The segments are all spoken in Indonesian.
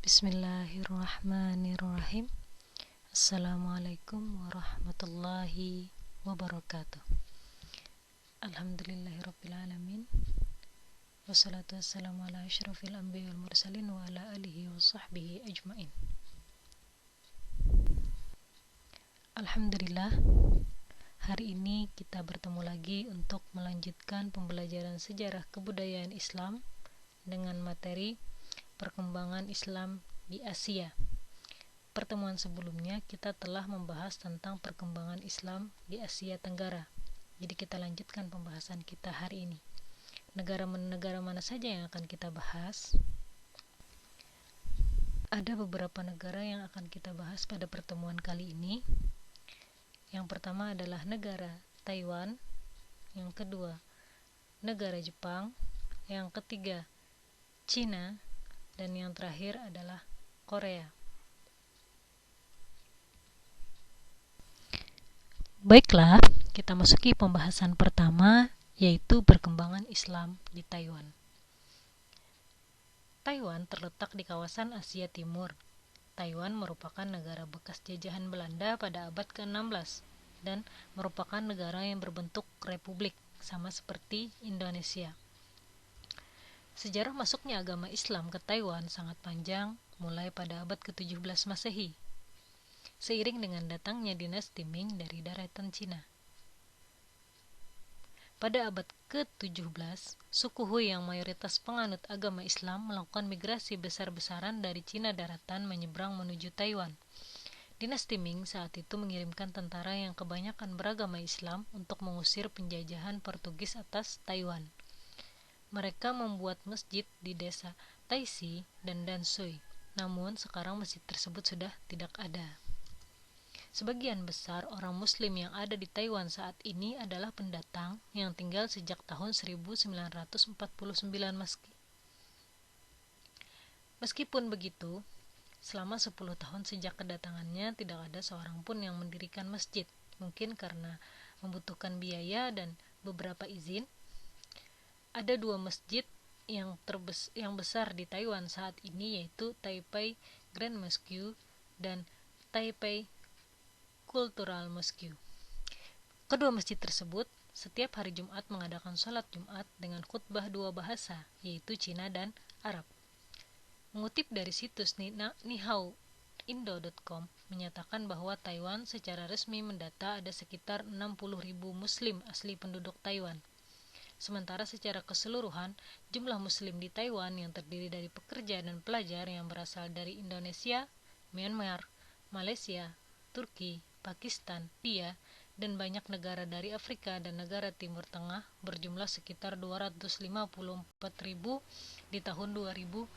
Bismillahirrahmanirrahim. Assalamualaikum warahmatullahi wabarakatuh. Alhamdulillahirrabbilalamin. Wassalatu wassalamu ala asyrafil anbiya wal mursalin wa ala alihi wa sahbihi ajmain. Alhamdulillah, hari ini kita bertemu lagi untuk melanjutkan pembelajaran sejarah kebudayaan Islam dengan materi perkembangan Islam di Asia. Pertemuan sebelumnya kita telah membahas tentang perkembangan Islam di Asia Tenggara. Jadi kita lanjutkan pembahasan kita hari ini. Negara mana saja yang akan kita bahas? Ada beberapa negara yang akan kita bahas pada pertemuan kali ini. Yang pertama adalah negara Taiwan, yang kedua negara Jepang, yang ketiga Cina, dan yang terakhir adalah Korea. Baiklah, kita masuki pembahasan pertama, yaitu perkembangan Islam di Taiwan. Taiwan terletak di kawasan Asia Timur. Taiwan merupakan negara bekas jajahan Belanda pada abad ke-16 dan merupakan negara yang berbentuk republik, sama seperti Indonesia. Sejarah masuknya agama Islam ke Taiwan sangat panjang, mulai pada abad ke-17 Masehi, seiring dengan datangnya dinasti Ming dari daratan Cina. Pada abad ke-17, suku Hui yang mayoritas penganut agama Islam melakukan migrasi besar-besaran dari Cina daratan menyeberang menuju Taiwan. Dinasti Ming saat itu mengirimkan tentara yang kebanyakan beragama Islam untuk mengusir penjajahan Portugis atas Taiwan. Mereka membuat masjid di desa Taisi dan Danshui, namun sekarang masjid tersebut sudah tidak ada. Sebagian besar orang Muslim yang ada di Taiwan saat ini adalah pendatang yang tinggal sejak tahun 1949 Meskipun begitu, selama 10 tahun sejak kedatangannya tidak ada seorang pun yang mendirikan masjid, mungkin karena membutuhkan biaya dan beberapa izin. Ada dua masjid yang besar di Taiwan saat ini, yaitu Taipei Grand Mosque dan Taipei Cultural Mosque. Kedua masjid tersebut setiap hari Jumat mengadakan sholat Jumat dengan khutbah dua bahasa, yaitu Cina dan Arab. Mengutip dari situs nihao.indo.com menyatakan bahwa Taiwan secara resmi mendata ada sekitar 60.000 Muslim asli penduduk Taiwan. Sementara secara keseluruhan, jumlah Muslim di Taiwan yang terdiri dari pekerja dan pelajar yang berasal dari Indonesia, Myanmar, Malaysia, Turki, Pakistan, India, dan banyak negara dari Afrika dan negara Timur Tengah berjumlah sekitar 254.000 di tahun 2015.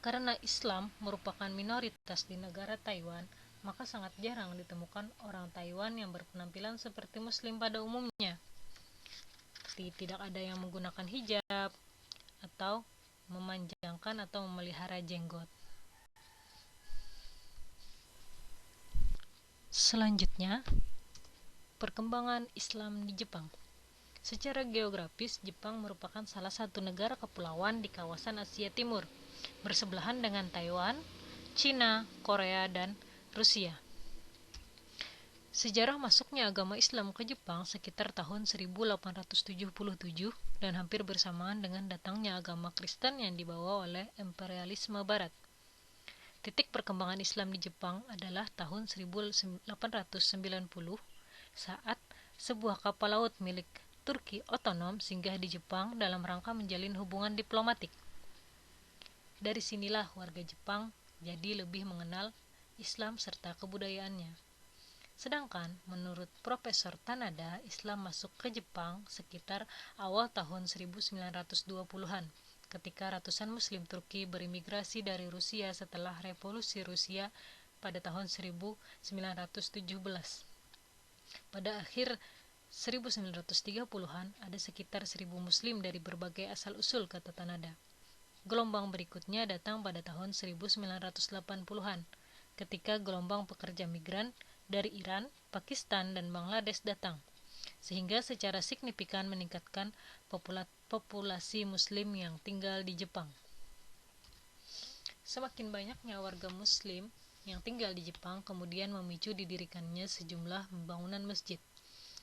Karena Islam merupakan minoritas di negara Taiwan, maka sangat jarang ditemukan orang Taiwan yang berpenampilan seperti Muslim pada umumnya. Tidak ada yang menggunakan hijab atau memanjangkan atau memelihara jenggot. Selanjutnya, perkembangan Islam di Jepang. Secara geografis, Jepang merupakan salah satu negara kepulauan di kawasan Asia Timur, bersebelahan dengan Taiwan, Cina, Korea, dan Rusia. Sejarah masuknya agama Islam ke Jepang sekitar tahun 1877 dan hampir bersamaan dengan datangnya agama Kristen yang dibawa oleh imperialisme Barat. Titik perkembangan Islam di Jepang adalah tahun 1890 saat sebuah kapal laut milik Turki otonom singgah di Jepang dalam rangka menjalin hubungan diplomatik. Dari sinilah warga Jepang jadi lebih mengenal Islam serta kebudayaannya. Sedangkan menurut Profesor Tanada, Islam masuk ke Jepang sekitar awal tahun 1920-an, ketika ratusan Muslim Turki berimigrasi dari Rusia setelah Revolusi Rusia pada tahun 1917. Pada akhir 1930-an, ada sekitar 1.000 Muslim dari berbagai asal-usul, kata Tanada. Gelombang berikutnya datang pada tahun 1980-an, ketika gelombang pekerja migran dari Iran, Pakistan, dan Bangladesh datang, sehingga secara signifikan meningkatkan populasi Muslim yang tinggal di Jepang. Semakin banyaknya warga muslim yang tinggal di Jepang kemudian memicu didirikannya sejumlah pembangunan masjid.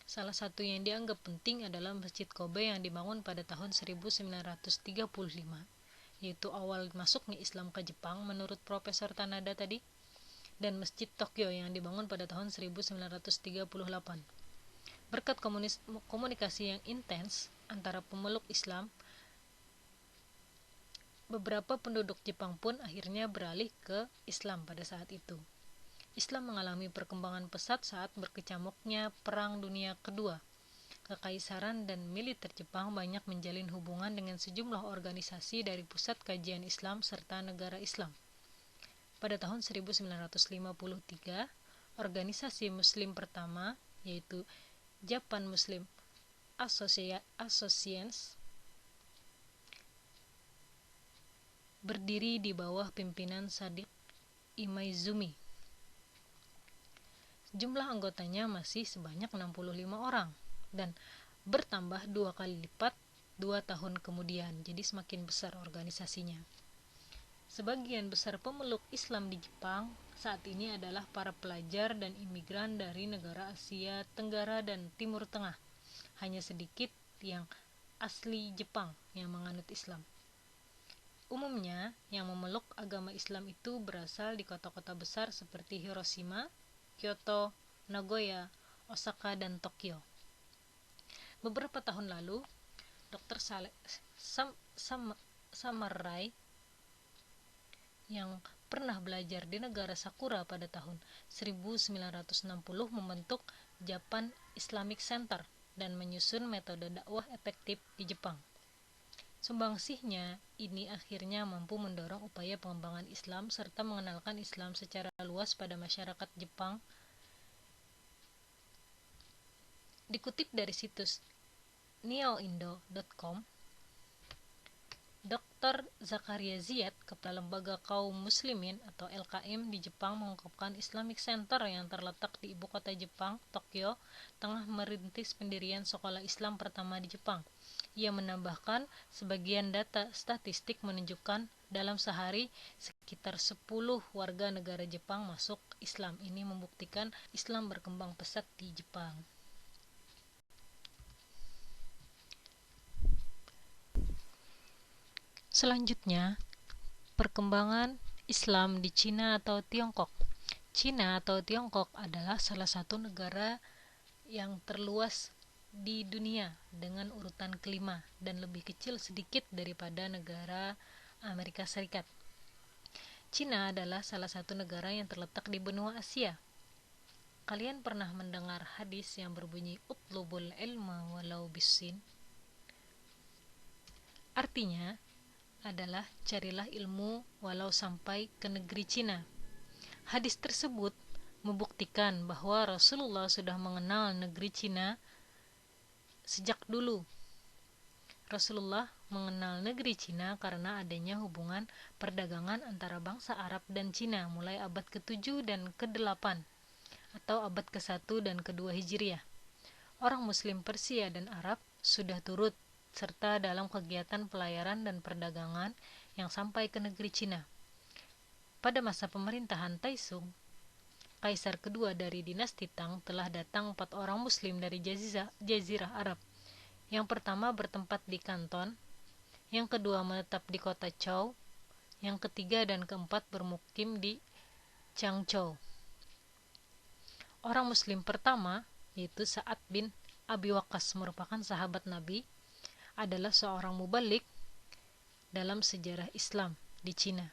Salah satu yang dianggap penting adalah Masjid Kobe yang dibangun pada tahun 1935, yaitu awal masuknya Islam ke Jepang menurut Profesor Tanada tadi, dan Masjid Tokyo yang dibangun pada tahun 1938. Berkat komunikasi yang intens antara pemeluk Islam, beberapa penduduk Jepang pun akhirnya beralih ke Islam pada saat itu. Islam mengalami perkembangan pesat saat berkecamuknya Perang Dunia Kedua. Kekaisaran dan militer Jepang banyak menjalin hubungan dengan sejumlah organisasi dari pusat kajian Islam serta negara Islam. Pada tahun 1953, organisasi Muslim pertama, yaitu Japan Muslim Association, berdiri di bawah pimpinan Sadiq Imaizumi. Jumlah anggotanya masih sebanyak 65 orang dan bertambah 2 kali lipat 2 tahun kemudian, jadi semakin besar organisasinya. Sebagian besar pemeluk Islam di Jepang saat ini adalah para pelajar dan imigran dari negara Asia Tenggara dan Timur Tengah. Hanya sedikit yang asli Jepang yang menganut Islam. Umumnya, yang memeluk agama Islam itu berasal di kota-kota besar seperti Hiroshima, Kyoto, Nagoya, Osaka, dan Tokyo. Beberapa tahun lalu, Dr. Samurai yang pernah belajar di negara Sakura pada tahun 1960 membentuk Japan Islamic Center dan menyusun metode dakwah efektif di Jepang. Sumbangsihnya ini akhirnya mampu mendorong upaya pengembangan Islam serta mengenalkan Islam secara luas pada masyarakat Jepang. Dikutip dari situs neoindo.com, Dr. Zakaria Ziyad, Kepala Lembaga Kaum Muslimin atau LKM di Jepang, mengungkapkan Islamic Center yang terletak di ibu kota Jepang, Tokyo, tengah merintis pendirian sekolah Islam pertama di Jepang. Ia menambahkan, sebagian data statistik menunjukkan dalam sehari sekitar 10 warga negara Jepang masuk Islam. Ini membuktikan Islam berkembang pesat di Jepang. Selanjutnya, perkembangan Islam di Cina atau Tiongkok. Cina atau Tiongkok adalah salah satu negara yang terluas di dunia dengan urutan kelima dan lebih kecil sedikit daripada negara Amerika Serikat. Cina adalah salah satu negara yang terletak di benua Asia. Kalian pernah mendengar hadis yang berbunyi utlubul ilma walau bisin? Artinya adalah carilah ilmu walau sampai ke negeri Cina. Hadis tersebut membuktikan bahwa Rasulullah sudah mengenal negeri Cina sejak dulu. Rasulullah mengenal negeri Cina karena adanya hubungan perdagangan antara bangsa Arab dan Cina mulai abad ke-7 dan ke-8 atau abad ke-1 dan ke-2 Hijriah. Orang Muslim Persia dan Arab sudah turut serta dalam kegiatan pelayaran dan perdagangan yang sampai ke negeri Cina. Pada masa pemerintahan Taisung, kaisar kedua dari dinasti Tang, telah datang 4 orang Muslim dari Jazirah Arab. Yang pertama bertempat di Kanton, yang kedua menetap di kota Chow, yang ketiga dan keempat bermukim di Changzhou. Orang Muslim pertama, yaitu Sa'ad bin Abi Waqqas, merupakan sahabat Nabi, adalah seorang mubalik dalam sejarah Islam di Cina.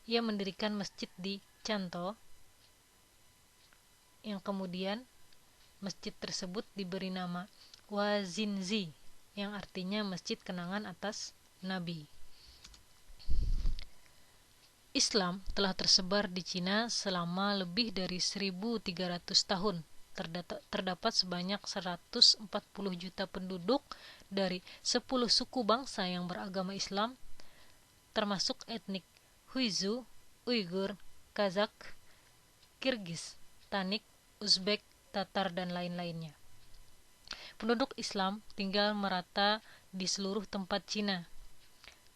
Ia mendirikan masjid di Canto, yang kemudian masjid tersebut diberi nama Wazinzi, yang artinya masjid kenangan atas Nabi. Islam telah tersebar di Cina selama lebih dari 1.300 tahun. Terdapat sebanyak 140 juta penduduk dari 10 suku bangsa yang beragama Islam, termasuk etnik Huizu, Uighur, Kazakh, Kirgiz, Tanik, Uzbek, Tatar, dan lain-lainnya. Penduduk Islam tinggal merata di seluruh tempat Cina,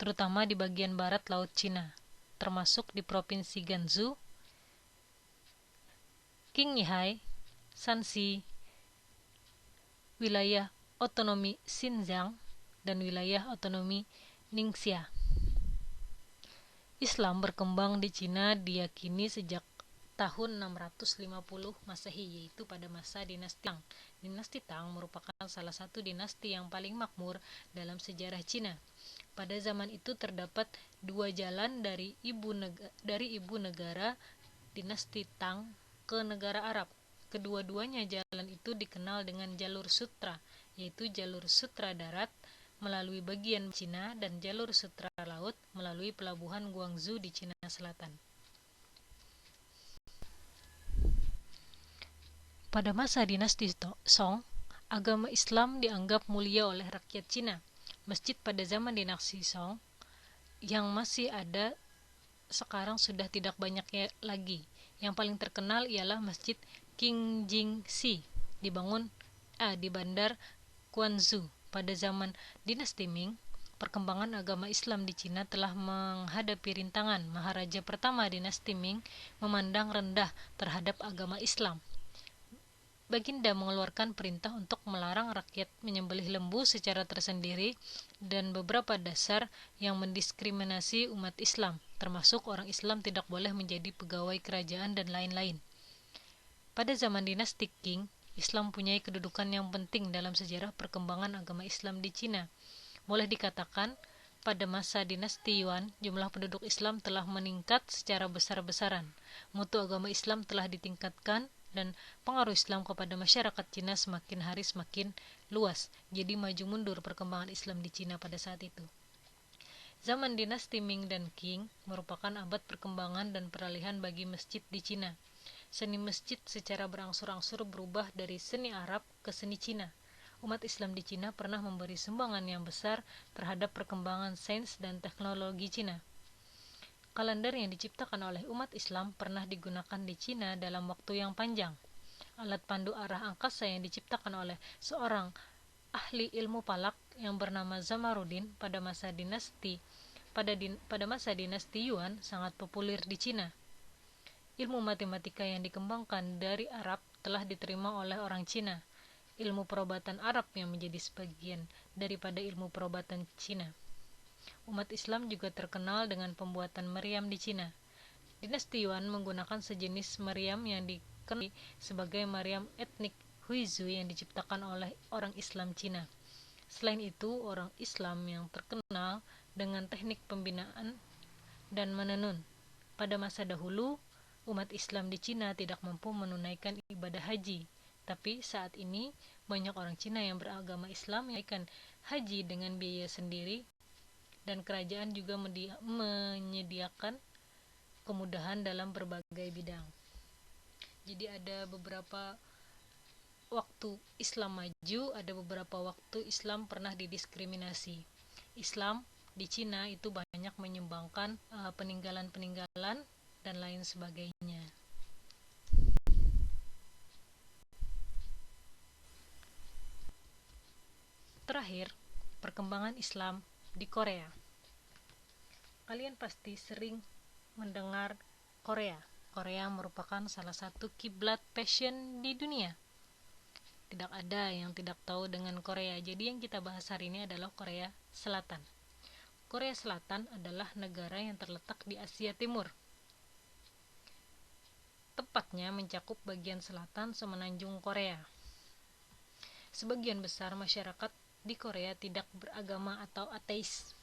terutama di bagian barat Laut Cina. termasuk di Provinsi Gansu, Qinghai, Shanxi, wilayah otonomi Xinjiang, dan wilayah otonomi Ningxia. Islam berkembang di Cina diyakini sejak tahun 650 Masehi, yaitu pada masa dinasti Tang. Dinasti Tang merupakan salah satu dinasti yang paling makmur dalam sejarah Cina. Pada zaman itu terdapat dua jalan dari ibu negara dinasti Tang ke negara Arab. Kedua-duanya jalan itu dikenal dengan jalur sutra, yaitu jalur sutra darat melalui bagian Cina dan jalur sutra laut melalui pelabuhan Guangzhou di Cina Selatan. Pada masa dinasti Song, agama Islam dianggap mulia oleh rakyat Cina. Masjid pada zaman dinasti Song yang masih ada sekarang sudah tidak banyak lagi. Yang paling terkenal ialah Masjid Qingjingxi di Bandar Quanzhou. Pada zaman dinasti Ming, perkembangan agama Islam di Cina telah menghadapi rintangan. Maharaja pertama dinasti Ming memandang rendah terhadap agama Islam. Baginda mengeluarkan perintah untuk melarang rakyat menyembelih lembu secara tersendiri dan beberapa dasar yang mendiskriminasi umat Islam, termasuk orang Islam tidak boleh menjadi pegawai kerajaan dan lain-lain. Pada zaman dinasti Qing, Islam mempunyai kedudukan yang penting dalam sejarah perkembangan agama Islam di Cina. Boleh dikatakan, pada masa dinasti Yuan, jumlah penduduk Islam telah meningkat secara besar-besaran. Mutu agama Islam telah ditingkatkan dan pengaruh Islam kepada masyarakat Cina semakin hari semakin luas. Jadi maju mundur perkembangan Islam di Cina pada saat itu. Zaman dinasti Ming dan Qing merupakan abad perkembangan dan peralihan bagi masjid di Cina. Seni masjid secara berangsur-angsur berubah dari seni Arab ke seni Cina. Umat Islam di Cina pernah memberi sumbangan yang besar terhadap perkembangan sains dan teknologi Cina. Kalender yang diciptakan oleh umat Islam pernah digunakan di Cina dalam waktu yang panjang. Alat pandu arah angkasa yang diciptakan oleh seorang ahli ilmu falak yang bernama Zamaruddin pada masa dinasti Yuan sangat populer di Cina. Ilmu matematika yang dikembangkan dari Arab telah diterima oleh orang Cina. Ilmu perobatan Arab yang menjadi sebagian daripada ilmu perobatan Cina. Umat Islam juga terkenal dengan pembuatan meriam di Cina. Dinasti Yuan menggunakan sejenis meriam yang dikenal sebagai meriam etnik Huizhou yang diciptakan oleh orang Islam Cina. Selain itu, orang Islam yang terkenal dengan teknik pembinaan dan menenun. Pada masa dahulu, umat Islam di Cina tidak mampu menunaikan ibadah haji. Tapi saat ini, banyak orang Cina yang beragama Islam yang menunaikan haji dengan biaya sendiri, dan kerajaan juga menyediakan kemudahan dalam berbagai bidang. Jadi ada beberapa waktu Islam maju, ada beberapa waktu Islam pernah didiskriminasi. Islam di Cina itu banyak menyumbangkan peninggalan-peninggalan dan lain sebagainya. Terakhir, perkembangan Islam di Korea. Kalian pasti sering mendengar Korea. Korea merupakan salah satu kiblat fashion di dunia. Tidak ada yang tidak tahu dengan Korea. Jadi yang kita bahas hari ini adalah Korea Selatan. Korea Selatan adalah negara yang terletak di Asia Timur. Tepatnya mencakup bagian selatan semenanjung Korea. Sebagian besar masyarakat di Korea tidak beragama atau ateis,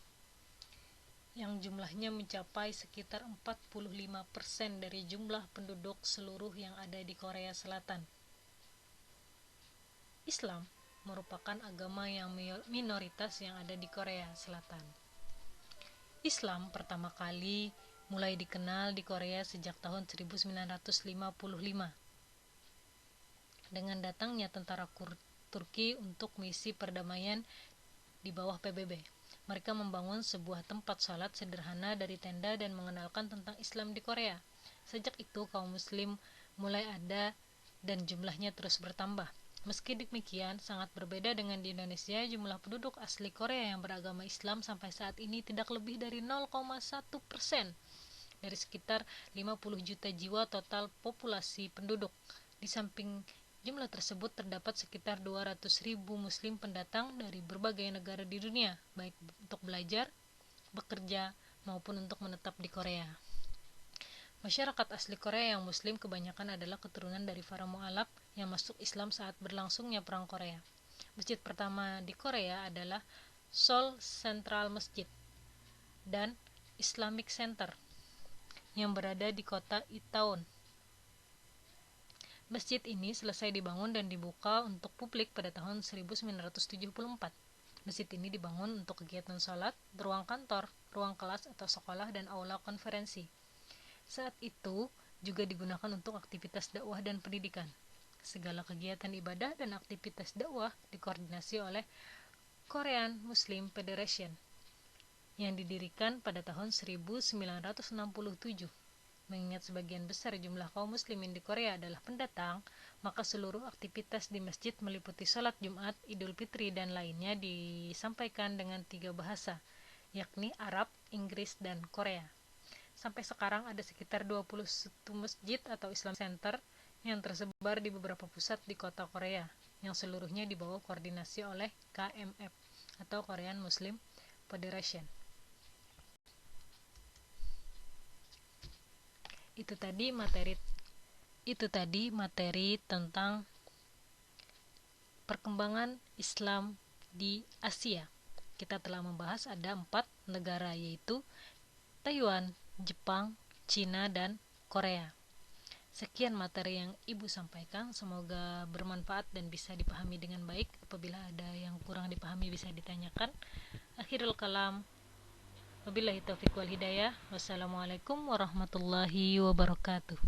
yang jumlahnya mencapai sekitar 45% dari jumlah penduduk seluruh yang ada di Korea Selatan. Islam merupakan agama yang minoritas yang ada di Korea Selatan. Islam pertama kali mulai dikenal di Korea sejak tahun 1955 dengan datangnya tentara Turki untuk misi perdamaian di bawah PBB. Mereka membangun sebuah tempat salat sederhana dari tenda dan mengenalkan tentang Islam di Korea. Sejak itu kaum muslim mulai ada dan jumlahnya terus bertambah. Meski demikian, sangat berbeda dengan di Indonesia, jumlah penduduk asli Korea yang beragama Islam sampai saat ini tidak lebih dari 0,1%. dari sekitar 50 juta jiwa total populasi penduduk. Di samping jumlah tersebut terdapat sekitar 200.000 muslim pendatang dari berbagai negara di dunia, baik untuk belajar, bekerja, maupun untuk menetap di Korea. Masyarakat asli Korea yang muslim kebanyakan adalah keturunan dari para mu'alaf yang masuk Islam saat berlangsungnya Perang Korea. Masjid pertama di Korea adalah Seoul Central Masjid dan Islamic Center yang berada di kota Itaewon. Masjid ini selesai dibangun dan dibuka untuk publik pada tahun 1974. Masjid ini dibangun untuk kegiatan sholat, ruang kantor, ruang kelas atau sekolah, dan aula konferensi. Saat itu juga digunakan untuk aktivitas dakwah dan pendidikan. Segala kegiatan ibadah dan aktivitas dakwah dikoordinasi oleh Korean Muslim Federation yang didirikan pada tahun 1967. Mengingat sebagian besar jumlah kaum muslimin di Korea adalah pendatang, maka seluruh aktivitas di masjid meliputi sholat Jumat, Idul Fitri, dan lainnya disampaikan dengan 3 bahasa, yakni Arab, Inggris, dan Korea. Sampai sekarang ada sekitar 21 masjid atau Islam Center yang tersebar di beberapa pusat di kota Korea, yang seluruhnya di bawah koordinasi oleh KMF atau Korean Muslim Federation. Itu tadi materi tentang perkembangan Islam di Asia. Kita telah membahas ada 4 negara, yaitu Taiwan, Jepang, Cina, dan Korea. Sekian materi yang Ibu sampaikan, semoga bermanfaat dan bisa dipahami dengan baik. Apabila ada yang kurang dipahami bisa ditanyakan. Akhirul kalam, wabillahi taufiq wal hidayah. Wassalamualaikum warahmatullahi wabarakatuh.